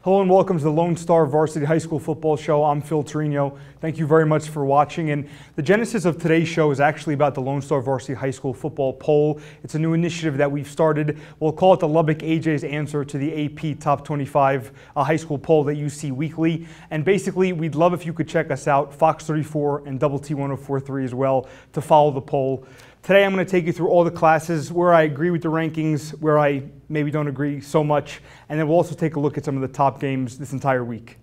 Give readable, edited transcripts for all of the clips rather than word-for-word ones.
Hello and welcome to the Lonestar Varsity High School Football Show. I'm Phil Torino. Thank you very much for watching. And the genesis of today's show is actually about the Lonestar Varsity High School Football Poll. It's a new initiative that we've started. We'll call it the Lubbock AJ's answer to the AP Top 25 high school poll that you see weekly. And basically, we'd love if you could check us out, Fox 34 and Double T 1043 as well, to follow the poll. Today I'm going to take you through all the classes, where I agree with the rankings, where I maybe don't agree so much, and then we'll also take a look at some of the top games this entire week.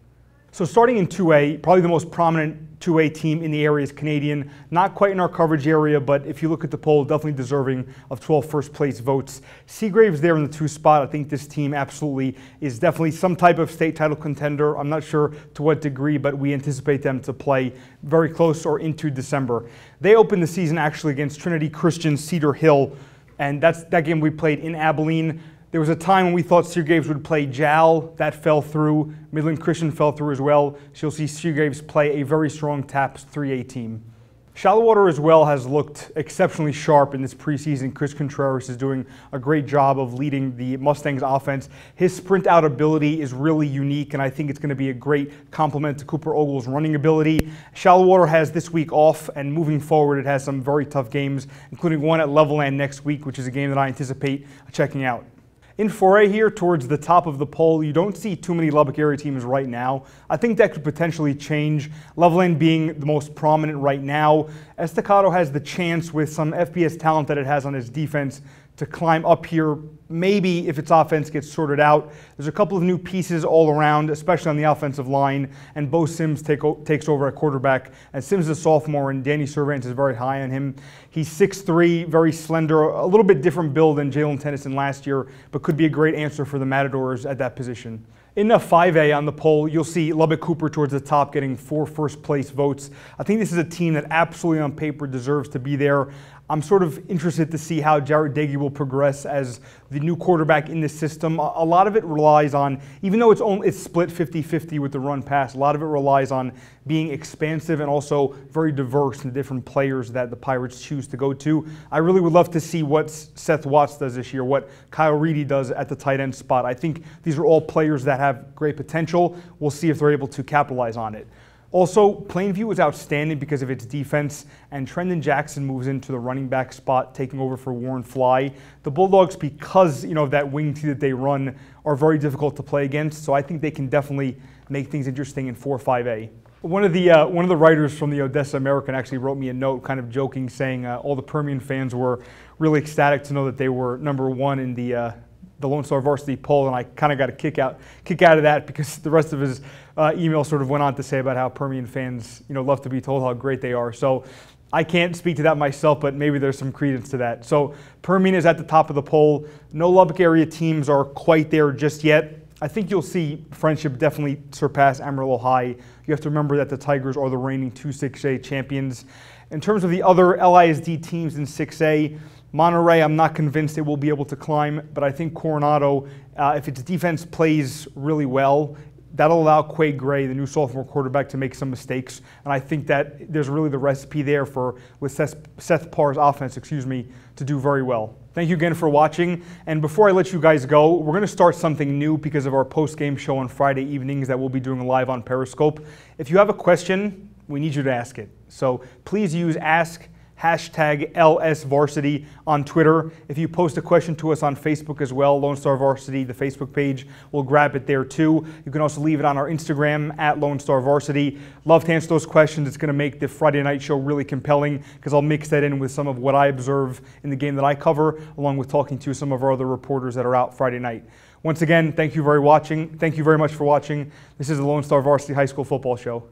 So starting in 2A, probably the most prominent 2A team in the area is Canadian. Not quite in our coverage area, but if you look at the poll, definitely deserving of 12 first place votes. Seagrave's there in the 2 spot. I think this team absolutely is definitely some type of state title contender. I'm not sure to what degree, but we anticipate them to play very close or into December. They opened the season actually against Trinity Christian Cedar Hill, and that game we played in Abilene. There was a time when we thought Seagraves would play JAL. That fell through. Midland Christian fell through as well. So you'll see Seagraves play a very strong TAPS 3A team. Shallowater as well has looked exceptionally sharp in this preseason. Chris Contreras is doing a great job of leading the Mustangs offense. His sprint out ability is really unique, and I think it's going to be a great complement to Cooper Ogle's running ability. Shallowater has this week off, and moving forward it has some very tough games, including one at Levelland next week, which is a game that I anticipate checking out. In 4A here, towards the top of the poll, you don't see too many Lubbock area teams right now. I think that could potentially change, Levelland being the most prominent right now. Estacado has the chance, with some FBS talent that it has on its defense, to climb up here, maybe if its offense gets sorted out. There's a couple of new pieces all around, especially on the offensive line, and Bo Sims takes over at quarterback. And Sims is a sophomore, and Danny Servants is very high on him. He's 6'3", very slender, a little bit different build than Jalen Tennyson last year, but could be a great answer for the Matadors at that position. In the 5A on the poll, you'll see Lubbock Cooper towards the top, getting 4 first place votes. I think this is a team that absolutely on paper deserves to be there. I'm sort of interested to see how Jared Dagey will progress as the new quarterback in this system. A lot of it relies on, even though it's split 50-50 with the run pass, a lot of it relies on being expansive and also very diverse in the different players that the Pirates choose to go to. I really would love to see what Seth Watts does this year, what Kyle Reedy does at the tight end spot. I think these are all players that have great potential. We'll see if they're able to capitalize on it. Also, Plainview is outstanding because of its defense, and Trendon Jackson moves into the running back spot, taking over for Warren Fly. The Bulldogs, because of that wing tee that they run, are very difficult to play against, so I think they can definitely make things interesting in 4-5A. One of the writers from the Odessa American actually wrote me a note, kind of joking, saying all the Permian fans were really ecstatic to know that they were #1 in the Lonestar Varsity poll, and I kind of got a kick out of that, because the rest of his email sort of went on to say about how Permian fans, love to be told how great they are. So I can't speak to that myself, but maybe there's some credence to that. So Permian is at the top of the poll. No Lubbock area teams are quite there just yet. I think you'll see Friendship definitely surpass Amarillo High. You have to remember that the Tigers are the reigning 2-6A champions. In terms of the other LISD teams in 6A, Monterey, I'm not convinced they will be able to climb, but I think Coronado, if its defense plays really well, that'll allow Quay Gray, the new sophomore quarterback, to make some mistakes. And I think that there's really the recipe there with Seth Parr's offense, to do very well. Thank you again for watching. And before I let you guys go, we're going to start something new because of our post-game show on Friday evenings that we'll be doing live on Periscope. If you have a question, we need you to ask it. So please use Ask #LSVarsity on Twitter. If you post a question to us on Facebook as well, Lonestar Varsity, the Facebook page, we'll grab it there too. You can also leave it on our Instagram @Lonestar Varsity. Love to answer those questions. It's going to make the Friday night show really compelling, because I'll mix that in with some of what I observe in the game that I cover, along with talking to some of our other reporters that are out Friday night. Once again, thank you very much for watching. This is the Lonestar Varsity High School Football Show.